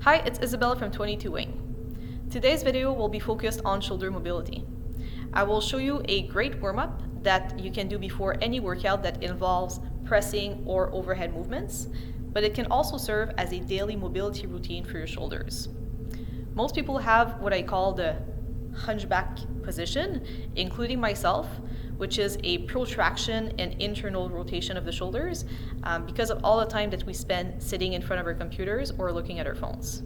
Hi, it's Isabella from 22 Wing. Today's video will be focused on shoulder mobility. I will show you a great warm-up that you can do before any workout that involves pressing or overhead movements, but it can also serve as a daily mobility routine for your shoulders. Most people have what I call the hunchback position, including myself, which is a protraction and internal rotation of the shoulders because of all the time that we spend sitting in front of our computers or looking at our phones.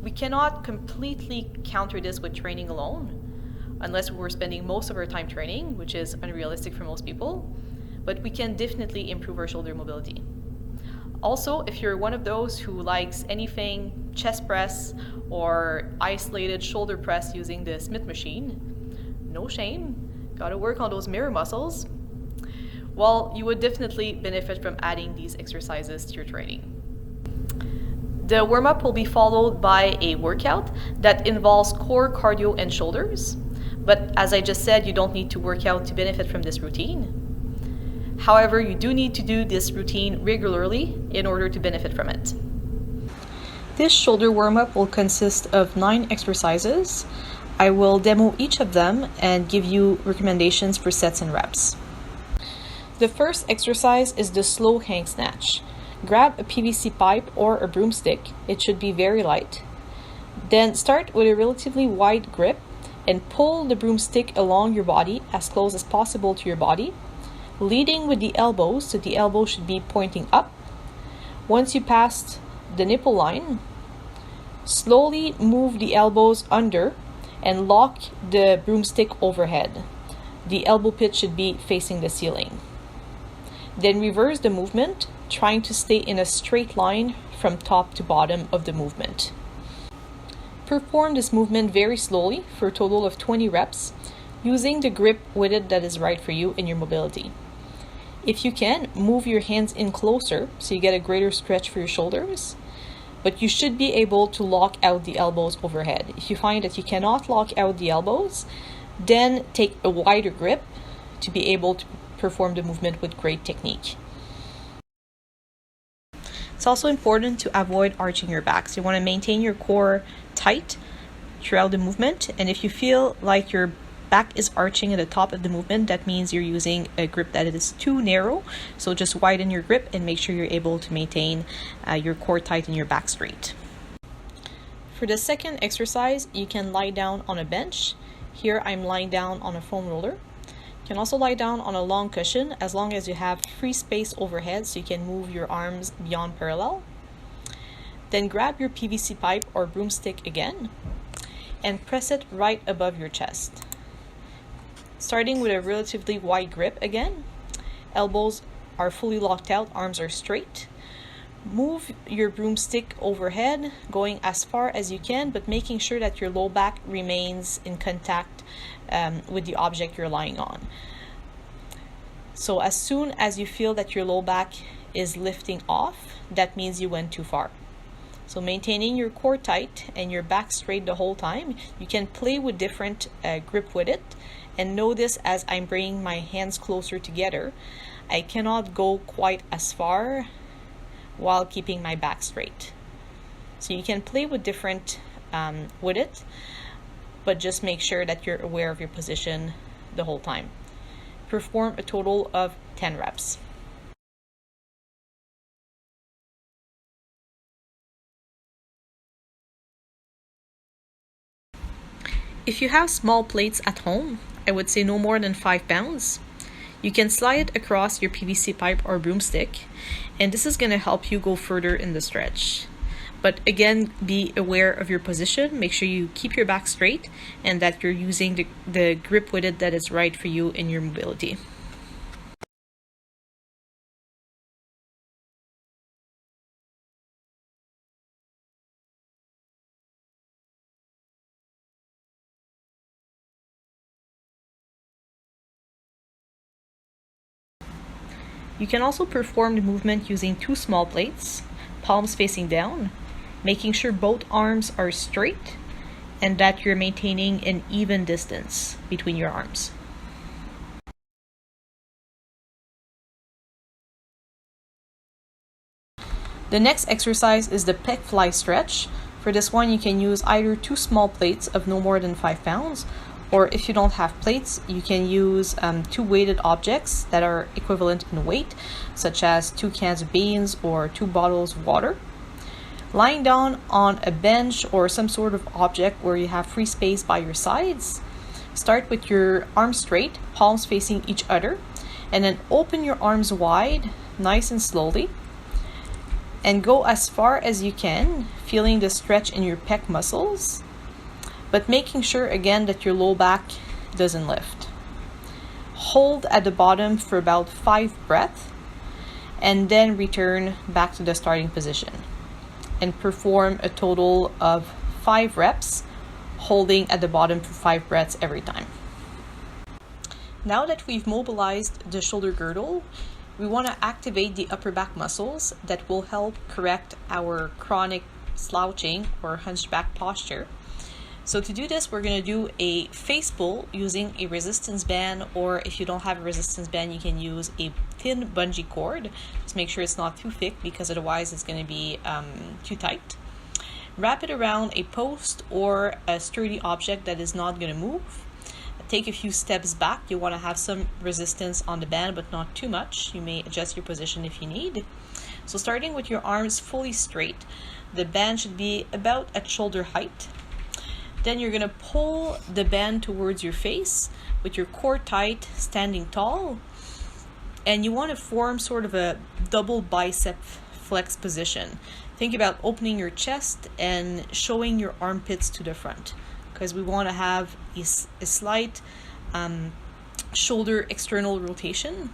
We cannot completely counter this with training alone, unless we're spending most of our time training, which is unrealistic for most people, but we can definitely improve our shoulder mobility. Also, if you're one of those who likes anything chest press or isolated shoulder press using the Smith machine, no shame, gotta work on those mirror muscles, well, you would definitely benefit from adding these exercises to your training. The warm-up will be followed by a workout that involves core, cardio, and shoulders. But as I just said, you don't need to work out to benefit from this routine. However, you do need to do this routine regularly in order to benefit from it. This shoulder warm-up will consist of 9 exercises. I will demo each of them and give you recommendations for sets and reps. The first exercise is the slow hang snatch. Grab a PVC pipe or a broomstick. It should be very light. Then start with a relatively wide grip and pull the broomstick along your body as close as possible to your body, leading with the elbows, so the elbow should be pointing up. Once you pass the nipple line, slowly move the elbows under and lock the broomstick overhead. The elbow pit should be facing the ceiling. Then reverse the movement, trying to stay in a straight line from top to bottom of the movement. Perform this movement very slowly for a total of 20 reps, using the grip with it that is right for you in your mobility. If you can, move your hands in closer so you get a greater stretch for your shoulders, but you should be able to lock out the elbows overhead. If you find that you cannot lock out the elbows, then take a wider grip to be able to perform the movement with great technique. It's also important to avoid arching your back. So you want to maintain your core tight throughout the movement, and if you feel like your back is arching at the top of the movement, that means you're using a grip that is too narrow. So just widen your grip and make sure you're able to maintain your core tight and your back straight. For the second exercise, you can lie down on a bench. Here I'm lying down on a foam roller. You can also lie down on a long cushion as long as you have free space overhead so you can move your arms beyond parallel. Then grab your PVC pipe or broomstick again and press it right above your chest. Starting with a relatively wide grip again, elbows are fully locked out, arms are straight. Move your broomstick overhead, going as far as you can, but making sure that your low back remains in contact with the object you're lying on. So as soon as you feel that your low back is lifting off, that means you went too far. So maintaining your core tight and your back straight the whole time, you can play with different grip with it. And notice as I'm bringing my hands closer together, I cannot go quite as far while keeping my back straight. So you can play with different with it, but just make sure that you're aware of your position the whole time. Perform a total of 10 reps. If you have small plates at home, I would say no more than 5 pounds. You can slide it across your PVC pipe or broomstick, and this is going to help you go further in the stretch. But again, be aware of your position. Make sure you keep your back straight and that you're using the grip with it that is right for you in your mobility. You can also perform the movement using 2 small plates, palms facing down, making sure both arms are straight and that you're maintaining an even distance between your arms. The next exercise is the pec fly stretch. For this one, you can use either 2 small plates of no more than 5 pounds, or if you don't have plates, you can use 2 weighted objects that are equivalent in weight, such as 2 cans of beans or 2 bottles of water. Lying down on a bench or some sort of object where you have free space by your sides, start with your arms straight, palms facing each other, and then open your arms wide, nice and slowly, and go as far as you can, feeling the stretch in your pec muscles, but making sure again that your low back doesn't lift. Hold at the bottom for about 5 breaths, and then return back to the starting position. And perform a total of 5 reps, holding at the bottom for 5 breaths every time. Now that we've mobilized the shoulder girdle, we want to activate the upper back muscles that will help correct our chronic slouching or hunchback posture. So to do this, we're going to do a face pull using a resistance band, or if you don't have a resistance band, you can use a thin bungee cord. Just make sure it's not too thick, because otherwise it's going to be too tight. Wrap it around a post or a sturdy object that is not going to move. Take a few steps back. You want to have some resistance on the band, but not too much. You may adjust your position if you need. So starting with your arms fully straight, the band should be about at shoulder height. Then you're going to pull the band towards your face with your core tight, standing tall. And you want to form sort of a double bicep flex position. Think about opening your chest and showing your armpits to the front, because we want to have a slight shoulder external rotation.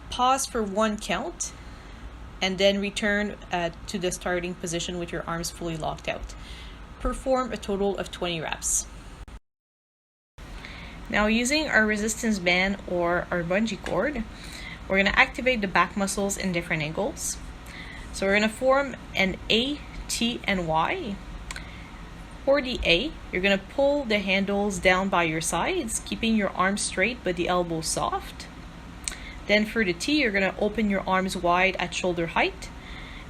Pause for 1 count, and then return to the starting position with your arms fully locked out. Perform a total of 20 reps. Now, using our resistance band or our bungee cord, we're going to activate the back muscles in different angles. So we're going to form an A, T, and Y. For the A, you're going to pull the handles down by your sides, keeping your arms straight but the elbows soft. Then for the T, you're going to open your arms wide at shoulder height.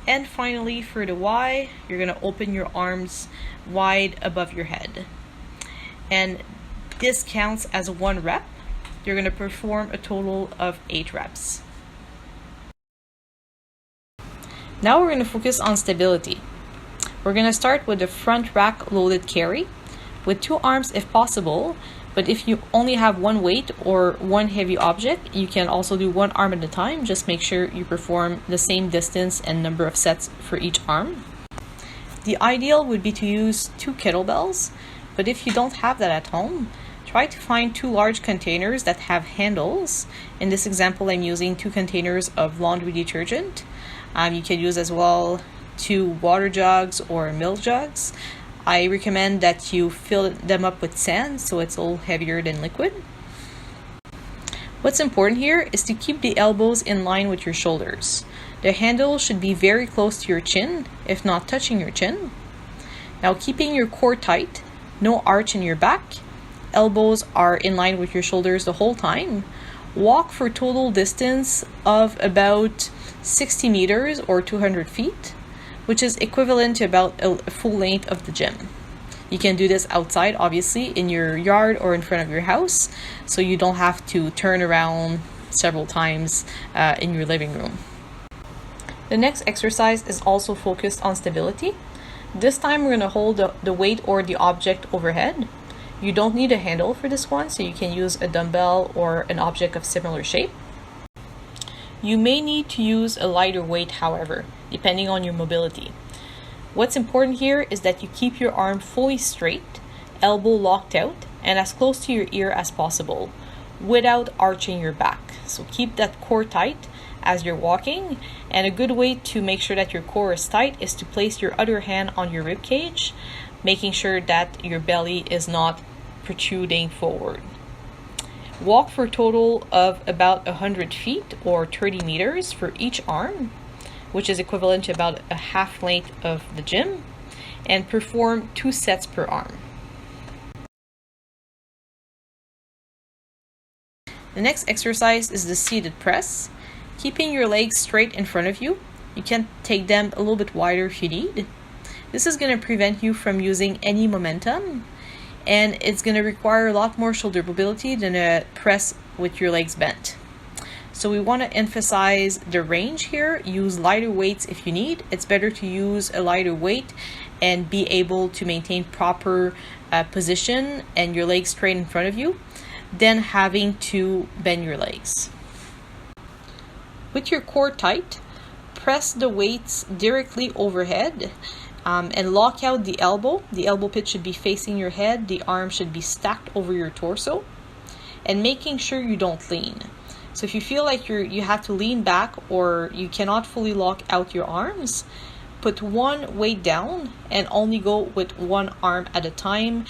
And finally, for the Y, you're going to open your arms wide above your head. And this counts as 1 rep. You're going to perform a total of 8 reps. Now we're going to focus on stability. We're going to start with the front rack loaded carry with 2 arms if possible, but if you only have 1 weight or 1 heavy object, you can also do 1 arm at a time. Just make sure you perform the same distance and number of sets for each arm. The ideal would be to use 2 kettlebells, but if you don't have that at home, try to find 2 large containers that have handles. In this example, I'm using 2 containers of laundry detergent. You can use as well 2 water jugs or milk jugs. I recommend that you fill them up with sand so it's a little heavier than liquid. What's important here is to keep the elbows in line with your shoulders. The handle should be very close to your chin, if not touching your chin. Now, keeping your core tight, no arch in your back, elbows are in line with your shoulders the whole time. Walk for total distance of about 60 meters or 200 feet, which is equivalent to about a full length of the gym. You can do this outside, obviously, in your yard or in front of your house, so you don't have to turn around several times in your living room. The next exercise is also focused on stability. This time we're going to hold the weight or the object overhead. You don't need a handle for this one, so you can use a dumbbell or an object of similar shape. You may need to use a lighter weight, however, depending on your mobility. What's important here is that you keep your arm fully straight, elbow locked out, and as close to your ear as possible, without arching your back. So keep that core tight as you're walking, and a good way to make sure that your core is tight is to place your other hand on your rib cage, making sure that your belly is not protruding forward. Walk for a total of about 100 feet or 30 meters for each arm, which is equivalent to about a half length of the gym, and perform 2 sets per arm. The next exercise is the seated press. Keeping your legs straight in front of you, You can take them a little bit wider if you need. This is going to prevent you from using any momentum, and it's going to require a lot more shoulder mobility than a press with your legs bent. So we want to emphasize the range here. Use lighter weights if you need. It's better to use a lighter weight and be able to maintain proper position and your legs straight in front of you than having to bend your legs. With your core tight, press the weights directly overhead and lock out the elbow. The elbow pit should be facing your head. The arm should be stacked over your torso, and making sure you don't lean. So if you feel like you have to lean back or you cannot fully lock out your arms, put one weight down and only go with one arm at a time,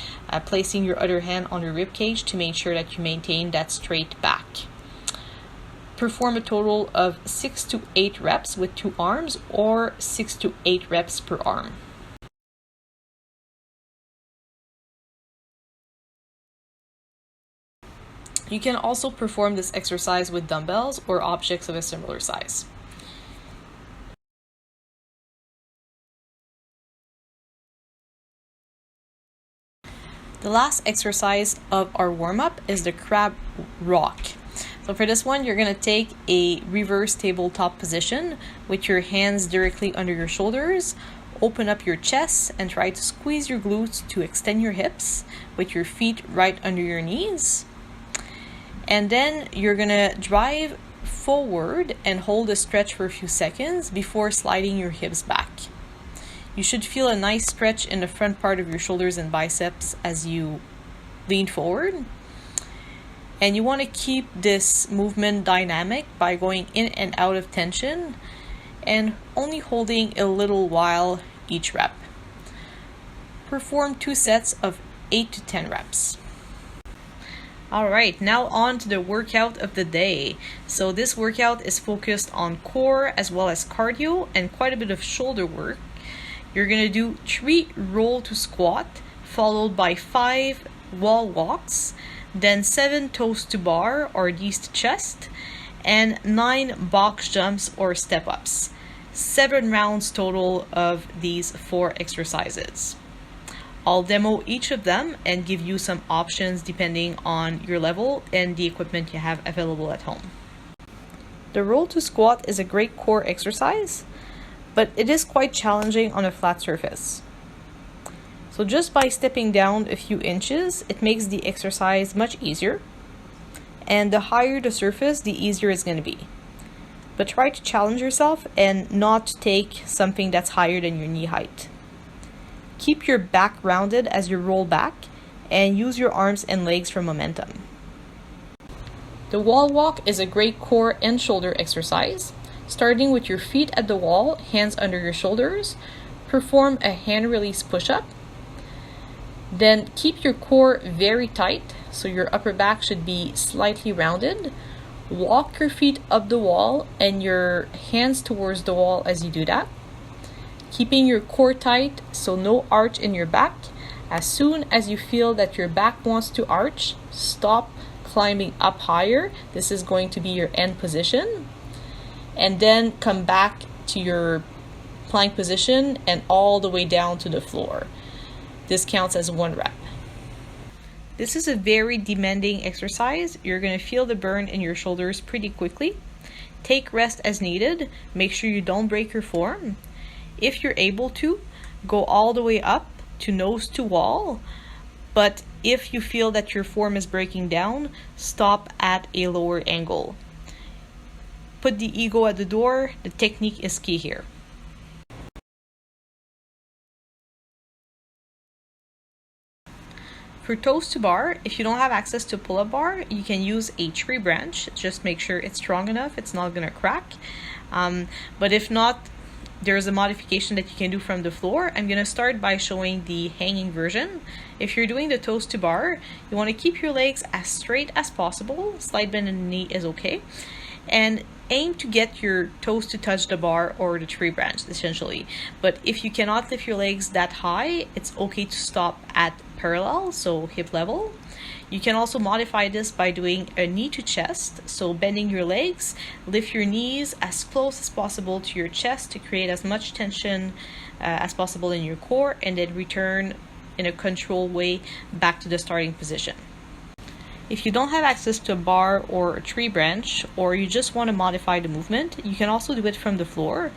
placing your other hand on your rib cage to make sure that you maintain that straight back. Perform a total of 6 to 8 reps with 2 arms, or 6 to 8 reps per arm. You can also perform this exercise with dumbbells or objects of a similar size. The last exercise of our warm-up is the crab rock. So for this one, you're going to take a reverse tabletop position with your hands directly under your shoulders. Open up your chest and try to squeeze your glutes to extend your hips with your feet right under your knees. And then you're going to drive forward and hold a stretch for a few seconds before sliding your hips back. You should feel a nice stretch in the front part of your shoulders and biceps as you lean forward. And you want to keep this movement dynamic by going in and out of tension and only holding a little while each rep. Perform 2 sets of 8 to 10 reps. Alright, now on to the workout of the day. So this workout is focused on core as well as cardio and quite a bit of shoulder work. You're going to do 3 roll to squat, followed by 5 wall walks, then 7 toes to bar or knees to chest, and 9 box jumps or step ups. 7 rounds total of these 4 exercises. I'll demo each of them and give you some options depending on your level and the equipment you have available at home. The roll to squat is a great core exercise, but it is quite challenging on a flat surface. So just by stepping down a few inches, it makes the exercise much easier. And the higher the surface, the easier it's going to be. But try to challenge yourself and not take something that's higher than your knee height. Keep your back rounded as you roll back and use your arms and legs for momentum. The wall walk is a great core and shoulder exercise. Starting with your feet at the wall, hands under your shoulders, perform a hand release push-up. Then keep your core very tight, so your upper back should be slightly rounded. Walk your feet up the wall and your hands towards the wall as you do that. Keeping your core tight, so no arch in your back. As soon as you feel that your back wants to arch, stop climbing up higher. This is going to be your end position. And then come back to your plank position and all the way down to the floor. This counts as 1 rep. This is a very demanding exercise. You're going to feel the burn in your shoulders pretty quickly. Take rest as needed. Make sure you don't break your form. If you're able to, go all the way up to nose to wall. But if you feel that your form is breaking down, stop at a lower angle. Put the ego at the door. The technique is key here. For toes to bar, if you don't have access to pull-up bar, you can use a tree branch. Just make sure it's strong enough, it's not gonna crack. But if not, there's a modification that you can do from the floor. I'm gonna start by showing the hanging version. If you're doing the toes to bar, you wanna keep your legs as straight as possible. Slight bend in the knee is okay. and aim to get your toes to touch the bar or the tree branch essentially. But if you cannot lift your legs that high, it's okay to stop at parallel, so hip level. You can also modify this by doing a knee to chest, so bending your legs, lift your knees as close as possible to your chest to create as much tension as possible in your core, and then return in a controlled way back to the starting position. If you don't have access to a bar or a tree branch, or you just want to modify the movement, you can also do it from the floor.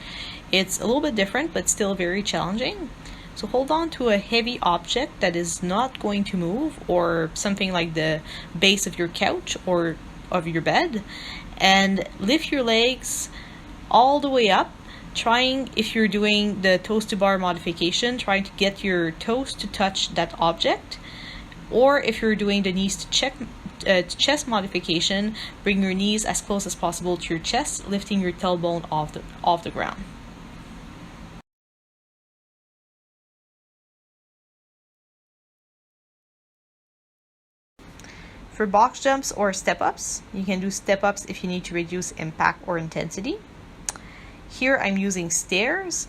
It's a little bit different, but still very challenging. So hold on to a heavy object that is not going to move, or something like the base of your couch or of your bed, and lift your legs all the way up, trying, if you're doing the toes to bar modification, trying to get your toes to touch that object. Or if you're doing the knees to chest modification, bring your knees as close as possible to your chest, lifting your tailbone off the ground. For box jumps or step-ups, you can do step-ups if you need to reduce impact or intensity. Here I'm using stairs.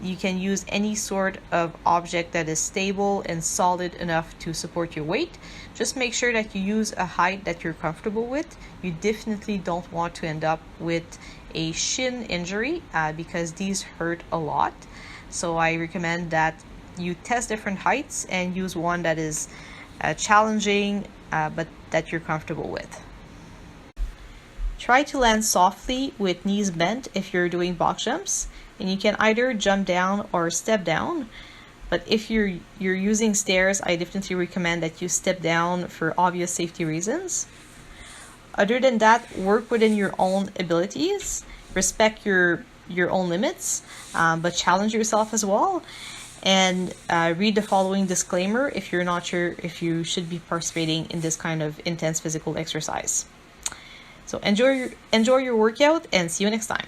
You can use any sort of object that is stable and solid enough to support your weight. Just make sure that you use a height that you're comfortable with. You definitely don't want to end up with a shin injury because these hurt a lot. So I recommend that you test different heights and use one that is challenging but that you're comfortable with. Try to land softly with knees bent if you're doing box jumps, and you can either jump down or step down. But if you're using stairs, I definitely recommend that you step down for obvious safety reasons. Other than that, work within your own abilities, respect your own limits, but challenge yourself as well. And read the following disclaimer if you're not sure if you should be participating in this kind of intense physical exercise. So enjoy your workout and see you next time.